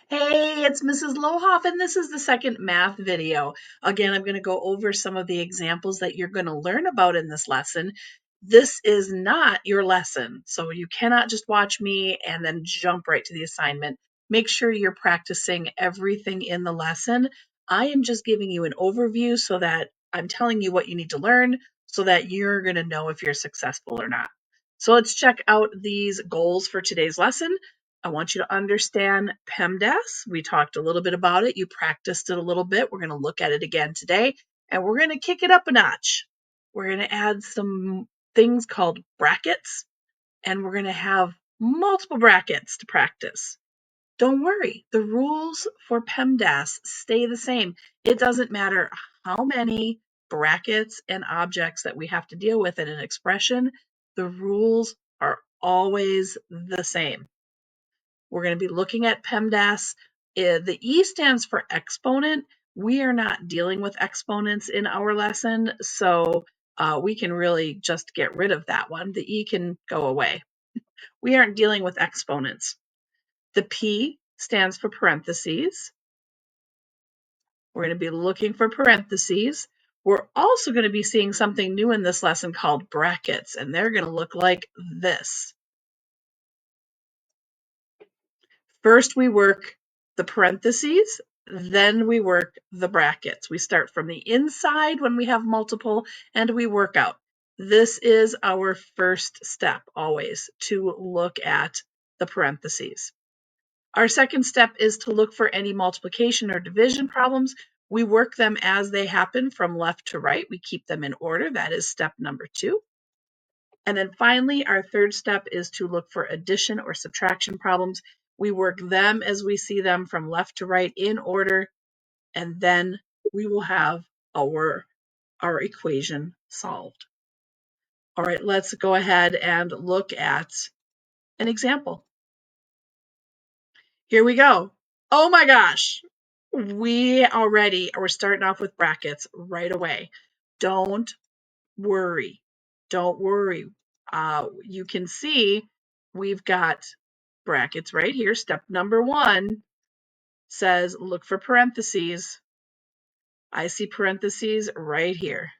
Hey, it's Mrs. Lohoff, and this is the second math video. Again, I'm going to go over some of the examples that you're going to learn about in this lesson. This is not your lesson, so you cannot just watch me and then jump right to the assignment. Make sure you're practicing everything in the lesson. I am just giving you an overview so that I'm telling you what you need to learn so that you're going to know if you're successful or not. So let's check out these goals for today's lesson. I want you to understand PEMDAS. We talked a little bit about it. You practiced it a little bit. We're going to look at it again today, and we're going to kick it up a notch. We're going to add some things called brackets, and we're going to have multiple brackets to practice. Don't worry, the rules for PEMDAS stay the same. It doesn't matter how many brackets and objects that we have to deal with in an expression, the rules are always the same. We're going to be looking at PEMDAS. The E stands for exponent. We are not dealing with exponents in our lesson, so we can really just get rid of that one. The E can go away. We aren't dealing with exponents. The P stands for parentheses. We're going to be looking for parentheses. We're also going to be seeing something new in this lesson called brackets, and they're going to look like this. First, we work the parentheses, then we work the brackets. We start from the inside when we have multiple, and we work out. This is our first step always, to look at the parentheses. Our second step is to look for any multiplication or division problems. We work them as they happen from left to right. We keep them in order. That is step number 2. And then finally, our third step is to look for addition or subtraction problems. We work them as we see them from left to right in order, and then we will have our equation solved. All right, let's go ahead and look at an example. Here we go. Oh my gosh, we're starting off with brackets right away. Don't worry. Don't worry. You can see we've got brackets right here. Step number 1 says look for parentheses. I see parentheses right here.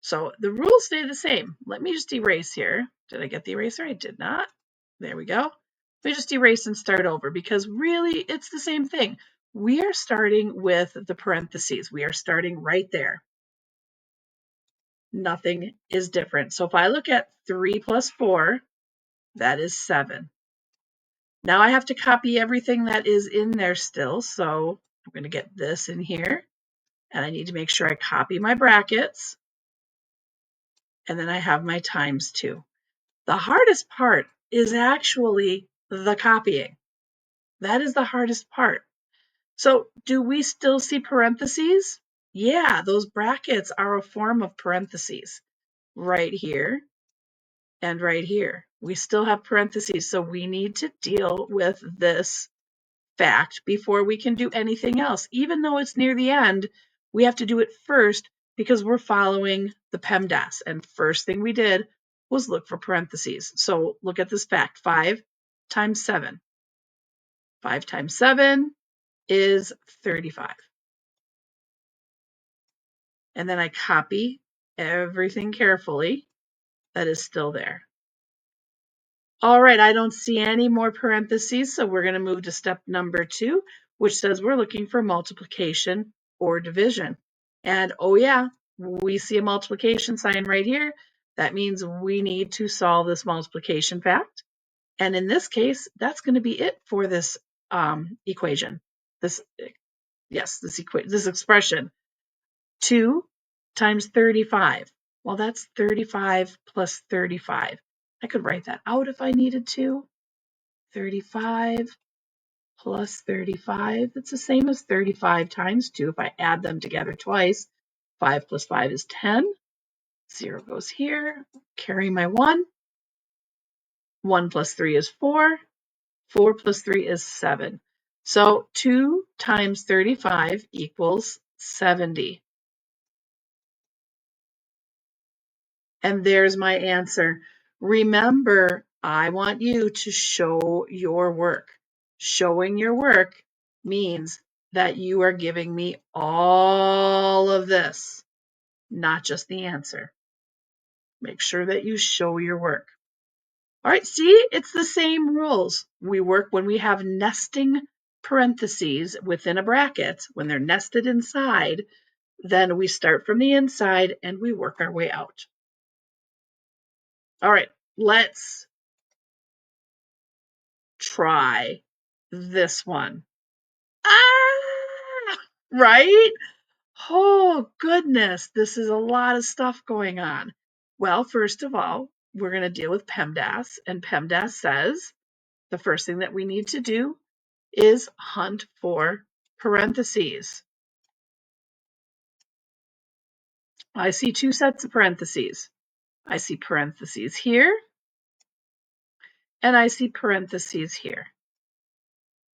So the rules stay the same. Let me just erase here. Did I get the eraser? I did not. There we go. Let me just erase and start over because really it's the same thing. We are starting with the parentheses. We are starting right there. Nothing is different. So if I look at 3 plus 4, that is 7. Now I have to copy everything that is in there still. So I'm going to get this in here. And I need to make sure I copy my brackets. And then I have my times 2. The hardest part is actually the copying. That is the hardest part. So do we still see parentheses? Yeah, those brackets are a form of parentheses right here and right here. We still have parentheses, so we need to deal with this fact before we can do anything else. Even though it's near the end, we have to do it first because we're following the PEMDAS. And first thing we did was look for parentheses. So look at this fact, 5 times 7. 5 times 7 is 35. And then I copy everything carefully that is still there. All right, I don't see any more parentheses, so we're going to move to step number 2, which says we're looking for multiplication or division. And oh yeah, we see a multiplication sign right here. That means we need to solve this multiplication fact. And in this case, that's going to be it for this equation. This expression. 2 times 35. Well, that's 35 plus 35. I could write that out if I needed to. 35 plus 35. It's the same as 35 times 2. If I add them together twice, 5 plus 5 is 10. 0 goes here. Carry my 1. 1 plus 3 is 4. 4 plus 3 is 7. So 2 times 35 equals 70. And there's my answer. Remember, I want you to show your work. Showing your work means that you are giving me all of this, not just the answer. Make sure that you show your work. All right, see, it's the same rules. We work when we have nesting parentheses within a bracket, when they're nested inside, then we start from the inside and we work our way out. All right, let's try this one. Ah, right? Oh, goodness, this is a lot of stuff going on. Well, first of all, we're going to deal with PEMDAS, and PEMDAS says the first thing that we need to do is hunt for parentheses. I see two sets of parentheses. I see parentheses here, and I see parentheses here.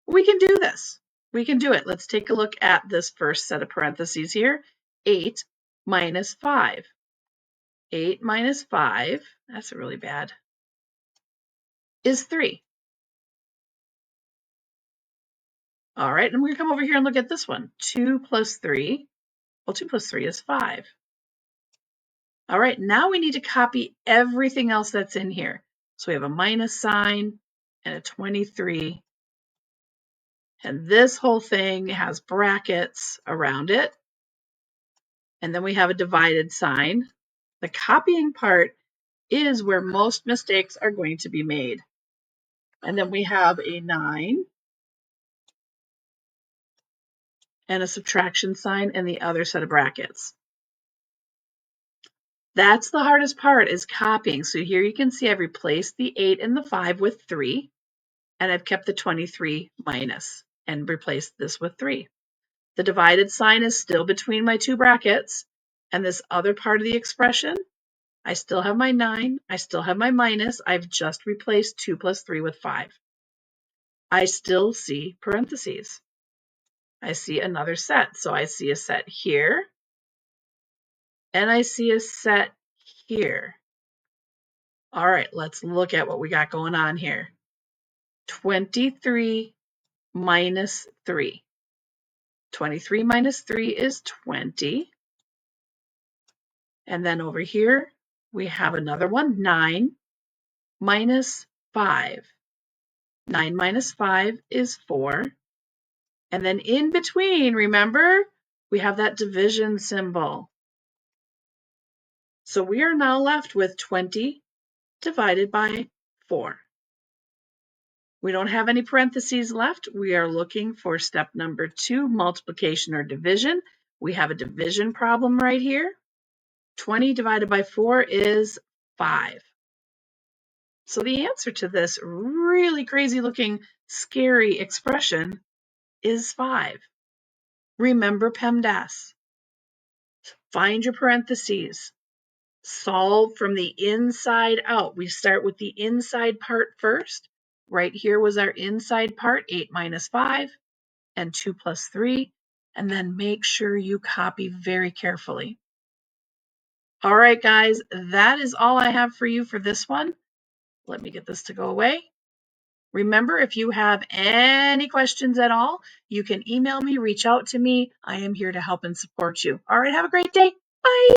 We can do this. We can do it. Let's take a look at this first set of parentheses here. 8 minus 5. 8 minus 5, that's really bad, is 3. All right, and we're going to come over here and look at this one. 2 plus 3, well, 2 plus 3 is 5. All right, now we need to copy everything else that's in here. So we have a minus sign and a 23. And this whole thing has brackets around it. And then we have a divided sign. The copying part is where most mistakes are going to be made. And then we have a 9 and a subtraction sign and the other set of brackets. That's the hardest part, is copying. So here you can see I've replaced the 8 and the 5 with 3, and I've kept the 23 minus and replaced this with 3. The divided sign is still between my two brackets, and this other part of the expression, I still have my 9, I still have my minus, I've just replaced 2 plus 3 with 5. I still see parentheses. I see another set. So I see a set here, and I see a set here. All right, let's look at what we got going on here. 23 minus 3. 23 minus 3 is 20. And then over here, we have another one, 9 minus 5. 9 minus 5 is 4. And then in between, remember, we have that division symbol. So we are now left with 20 divided by 4. We don't have any parentheses left. We are looking for step number 2, multiplication or division. We have a division problem right here. 20 divided by 4 is 5. So the answer to this really crazy looking, scary expression is 5. Remember PEMDAS. Find your parentheses. Solve from the inside out. We start with the inside part first. Right here was our inside part, 8 minus 5 and 2 plus 3. And then make sure you copy very carefully. All right, guys, that is all I have for you for this one. Let me get this to go away. Remember, if you have any questions at all, you can email me, reach out to me. I am here to help and support you. All right, have a great day. Bye.